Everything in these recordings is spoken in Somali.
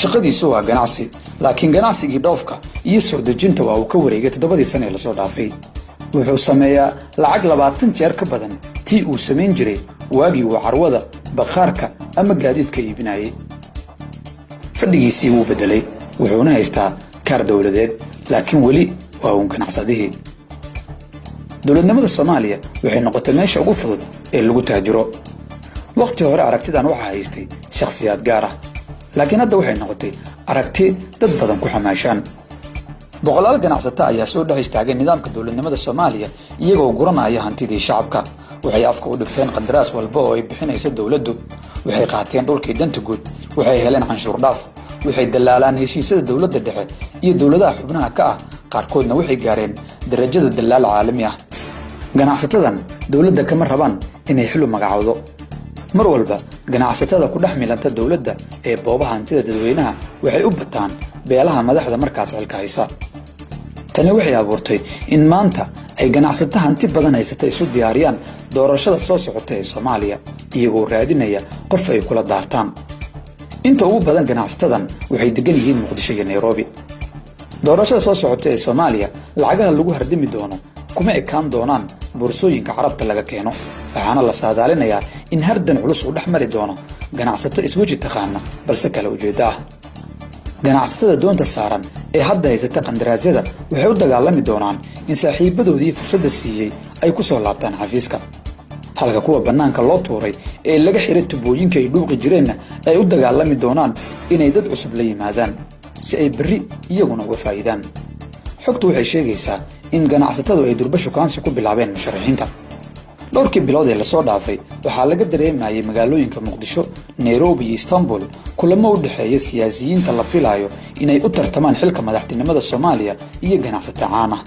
shaqadiisu waa ganacsi laakiin ganacsigii dhoofka iyo soo dejinta waa uu ka wareegay 7 sano ee la soo dhaafay wuxuu sameeyaa lacag 20 jeer ka badan tii uu sameyn jiray waagii uu carwada baqaarka ama gaadiidka iibinayay fadhigiisii wuu bedelay wuxuuna haystaa kaar dawladeed laakiin weli waa uu ganacsadihii dawladnimada Soomaaliya waxay noqotay meesha ugu fudud ee lagu taajiro waqti hore aragtidan waxa haystay shakhsiyaad gaar ah laakiin hadda waxay noqotay aragti dad badan ku xamaashaan boqolaal ganacsato ayaa soo dhex istaagay nidaamka dawladnimada Soomaaliya iyagoo guranaya hantidii shacabka waxay afka u dhigteen qandaraas walba oo ay bixinayso dawladdu waxay qaateen dhulkii danta guud waxay heleen canshuur dhaaf waxay dalaalaan heshiisyada dawladda dhexe iyo dawladaha xubnaha ka ah qaarkoodna waxay gaareen darajada dalaal caalami ah ganacsatadan dawladda kama rabaan inay xillu magacawdo mar walba ganacsatada ku dhex milanta dawladda ee boobaha hantida dadweynaha waxay u bataan beelaha madaxda markaas xilka haysa tani waxay abuurtay in maanta ay ganacsatada hanti badan haysata isu diyaariyaan doorashada soo socota ee Soomaaliya iyagoo raadinaya qof ay kula daartaan inta ugu badan ganacsatadan waxay degan yihiin Muqdisho iyo Nairobi doorashada soo socota ee Soomaaliya lacagaha lagu hardimi doono kuma ekaan doonaan boorsooyinka carabta laga keeno waxaana la saadaalinayaa in hardan culus u dhaxmari doono ganacsato iswaji taqaana balse kala ujeeda ah ganacsatada doonta saaran ee hadda haysata qandaraasyada waxay u dagaalami doonaan in saaxiibadoodii fursadda siiyay ay ku soo laabtaan xafiiska halka kuwa banaanka loo tuuray ee laga xiray tubooyinka ay dhuuqi jireen ay u dagaalami doonaan inay dad cusub la yimaadaan si ay bari iyaguna uga faa'iidaan xogtu waxay sheegaysaa in ganacsatadu ay durbasho kaansi ku bilaabeen musharaxiinta dhowrkii bilood ee la soo dhaafay waxaa laga dareemayay magaalooyinka Muqdisho Nairobi iyo Istanbul kulamo u dhaxeeya siyaasiyiinta la filayo inay u tartamaan xilka madaxtinimada Soomaaliya iyo ganacsato caan ah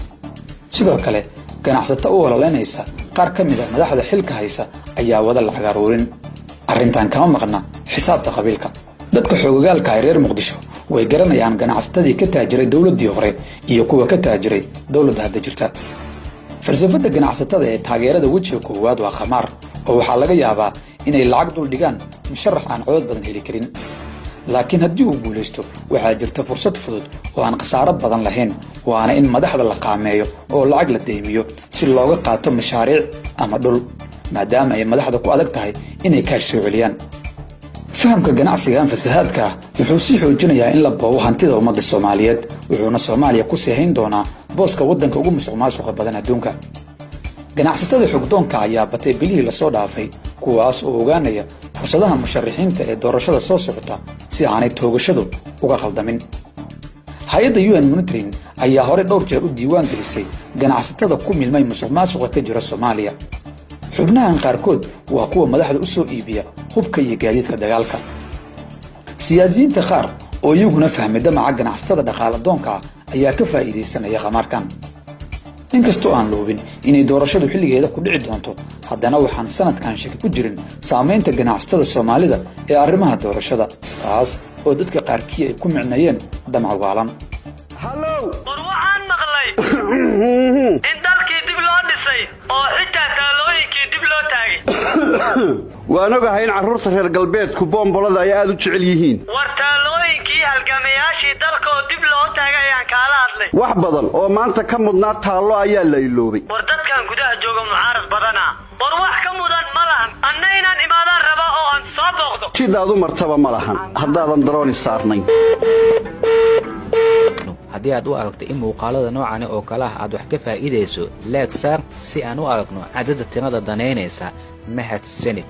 sidoo kale ganacsato u walaalaynaysa qaar ka mid ah madaxda xilka haysa ayaa wada lacag aruurin arrintan kama maqna xisaabta qabiilka dadka xoogagaalka ah reer Muqdisho way garanayaan ganacsatadii ka taajiray dawladdii hore iyo kuwa ka taajiray dawladda hadda jirta falsafada ganacsatada ee taageerada wajiga koowaad waa qamaar oo waxa laga yaabaa inay lacag dul dhigaan musharax aan codad badan heli karin laakiin haddii uu guuleysto waxaa jirta fursad fudud oo aan khasaaro badan lahayn waana in madaxda la qaameeyo oo lacag la deymiyo si looga qaato mashaariic ama dhul maadaama ay madaxda ku adag tahay inay kaash soo celiyaan fahamka ganacsiga fasahaadka wuxuu si xoojinayaa in la boobo hantida ummadda Soomaaliyeed wuxuuna Soomaaliya ku seehayn doonaa booska waddanka ugu musuqmaasuqa badan adduunka ganacsatada xogdoonka ayaa batay bilihii la soo dhaafay kuwaas oo ogaanaya fursadaha musharaxiinta ee doorashada soo socota si aanay toogashadu uga qaldamin hay'adda UN Monitoring ayaa hore dhowr jeer u diiwaan gelisay ganacsatada ku milmay musuqmaasuqa ka jira Soomaaliya xubnahan qaarkood waa kuwa madaxda u soo iibiya hubka iyo gaadiidka dagaalka siyaasiyiinta qaar oo iyaguna fahmay damaca ganacsatada dhaqaale doonka ayaa ka faa'iideysanaya qamaarkan inkastoo aan loobin inay doorashadu xilligeeda ku dhici doonto haddana waxaan sanadkan shaki ku jirin saameynta ganacsatada Soomaalida ee arrimaha doorashada taas oo dadka qaarkii ay ku micnayeen damac waalan waxaan maqlay in dalkii dib loo dhisay oo xitaa taalooyinkii dib loo taagay waan ogahay in carruurta reer galbeedku boombolada ay aad u jecel yihiin war taalooyinkii halgamayaashii dalka oo dib loo taagay ayaan kaala hadlay wax badan oo maanta ka mudnaa taallo ayaa la iloobay war dadkan gudaha jooga mucaarad badana war wax ka mudan ma lahan anna inaan imaadaan raba oo aan soo booqdo sidaadu martaba ma lahan haddaadan darooni saarnayn haddii aad u aragto in muuqaalada noocan oo kale ah aad wax ka faa'iideyso like saar si aan u aragno cadadda tirada danaynaysa mahadsanid